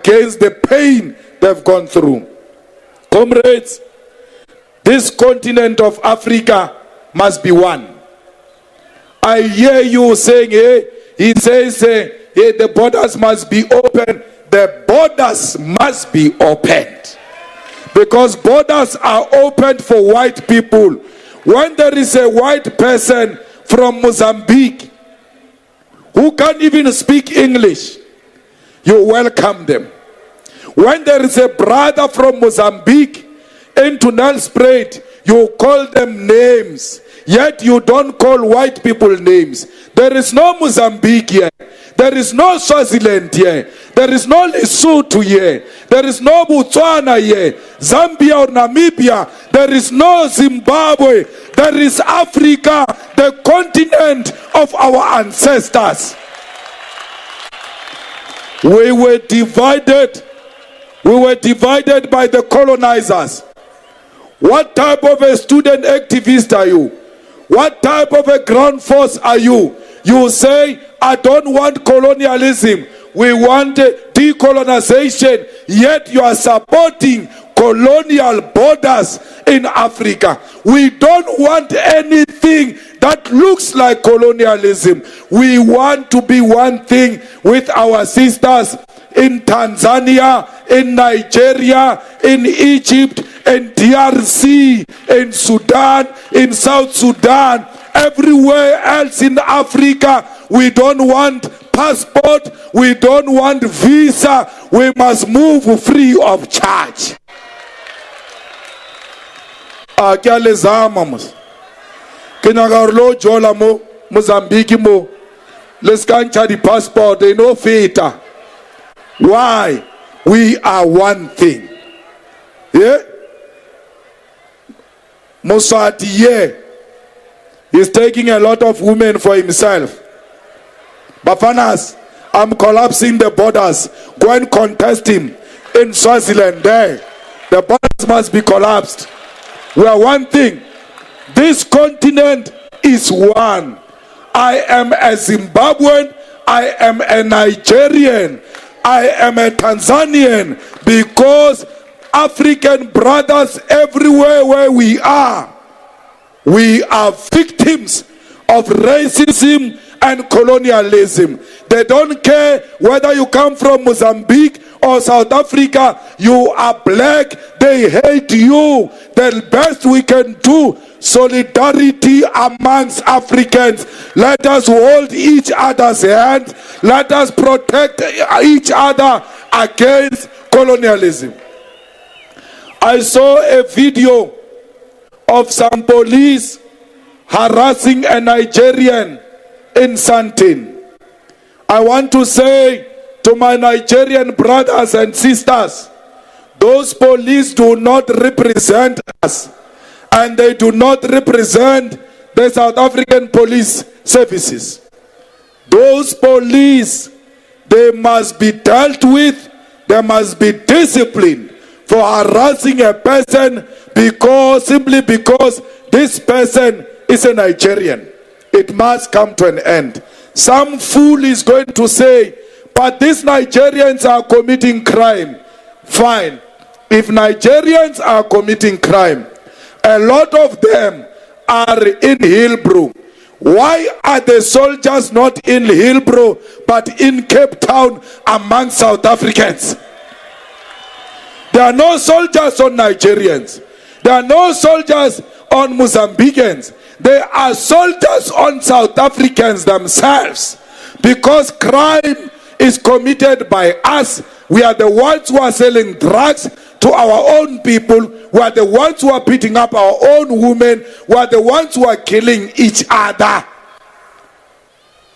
against the pain they've gone through. Comrades, this continent of Africa must be one. I hear you saying, he says, the borders must be open. The borders must be opened. Because borders are opened for white people. When there is a white person from Mozambique who can't even speak English, you welcome them. When there is a brother from Mozambique into Nelspruit, you call them names. Yet you don't call white people names. There is no Mozambique here. There is no Swaziland here. There is no Lesotho here. There is no Botswana here. Zambia or Namibia. There is no Zimbabwe. There is Africa, the continent of our ancestors. We were divided. We were divided by the colonizers. What type of a student activist are you? What type of a ground force are you? You say, I don't want colonialism. We want decolonization. Yet you are supporting colonial borders in Africa. We don't want anything that looks like colonialism. We want to be one thing with our sisters in Tanzania, in Nigeria, in Egypt, in DRC, in Sudan, in South Sudan, everywhere else in Africa. We don't want passport, we don't want visa, we must move free of charge. Mozambique mo, let's can't the passport, they no feta. Why? We are one thing. Yeah? Mosati, yeah. He's taking a lot of women for himself. Bafanas, I'm collapsing the borders. Go and contest him in Swaziland there. The borders must be collapsed. We are one thing. This continent is one. I am a Zimbabwean. I am a Nigerian. I am a Tanzanian, because African brothers everywhere where we are victims of racism and colonialism. They don't care whether you come from Mozambique or South Africa. You are black, they hate you. The best we can do, solidarity amongst Africans. Let us hold each other's hand. Let us protect each other against colonialism. I saw a video of some police harassing a Nigerian in Santin. I want to say to my Nigerian brothers and sisters, those police do not represent us, and they do not represent the South African police services. Those police, they must be dealt with, they must be disciplined for harassing a person simply because this person is a Nigerian. It must come to an end. Some fool is going to say, but these Nigerians are committing crime. Fine. If Nigerians are committing crime, a lot of them are in Hillbrow. Why are the soldiers not in Hillbrow but in Cape Town among South Africans? There are no soldiers on Nigerians. There are no soldiers on Mozambicans. There are soldiers on South Africans themselves, because crime is committed by us. We are the ones who are selling drugs to our own people. We are the ones who are beating up our own women. We are the ones who are killing each other.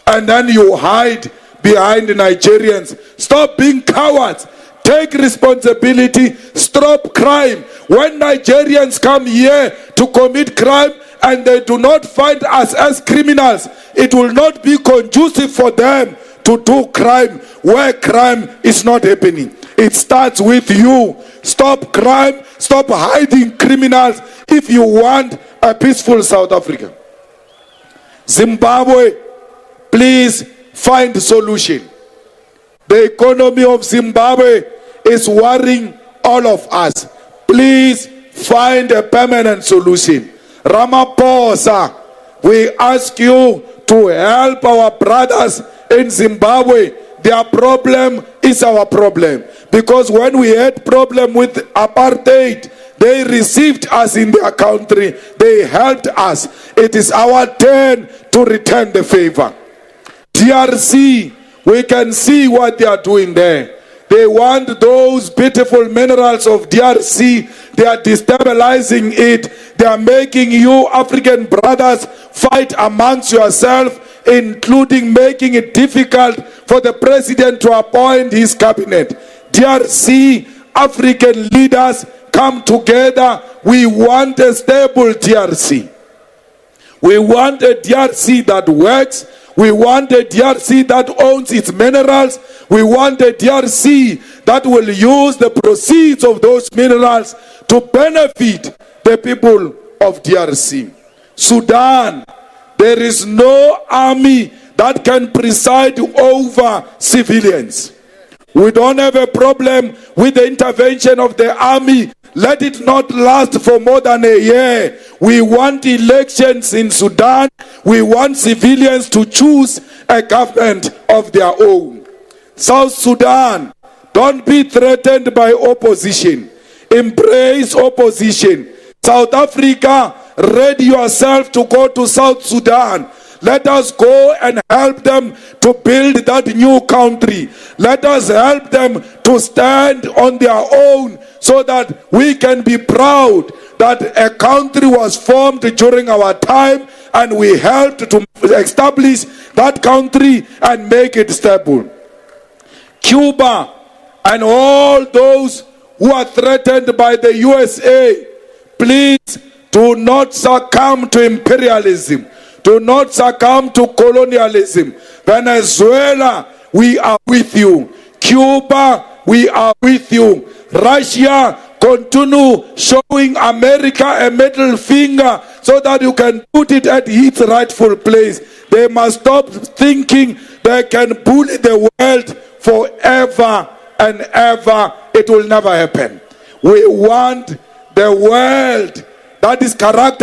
And then you hide behind the Nigerians. Stop being cowards. Take responsibility. Stop crime. When Nigerians come here to commit crime and they do not find us as criminals, it will not be conducive for them to do crime where crime is not happening. It starts with you. Stop crime. Stop hiding criminals if you want a peaceful South Africa. Zimbabwe, please find a solution. The economy of Zimbabwe is worrying all of us. Please find a permanent solution. Ramaphosa, we ask you to help our brothers in Zimbabwe. Their problem is our problem. Because when we had problem with apartheid, they received us in their country. They helped us. It is our turn to return the favor. DRC, we can see what they are doing there. They want those beautiful minerals of DRC. They are destabilizing it. They are making you African brothers fight amongst yourselves, including making it difficult for the president to appoint his cabinet. DRC, African leaders, come together. We want a stable DRC. We want a DRC that works. We want a DRC that owns its minerals. We want a DRC that will use the proceeds of those minerals to benefit the people of DRC. Sudan, there is no army that can preside over civilians. We don't have a problem with the intervention of the army. Let it not last for more than a year. We want elections in Sudan. We want civilians to choose a government of their own. South Sudan, don't be threatened by opposition. Embrace opposition. South Africa, ready yourself to go to South Sudan. Let us go and help them to build that new country. Let us help them to stand on their own so that we can be proud that a country was formed during our time and we helped to establish that country and make it stable. Cuba and all those who are threatened by the USA, please do not succumb to imperialism. Do not succumb to colonialism. Venezuela, we are with you. Cuba, we are with you. Russia, continue showing America a middle finger so that you can put it at its rightful place. They must stop thinking they can bully the world forever and ever. It will never happen. We want the world that is characterized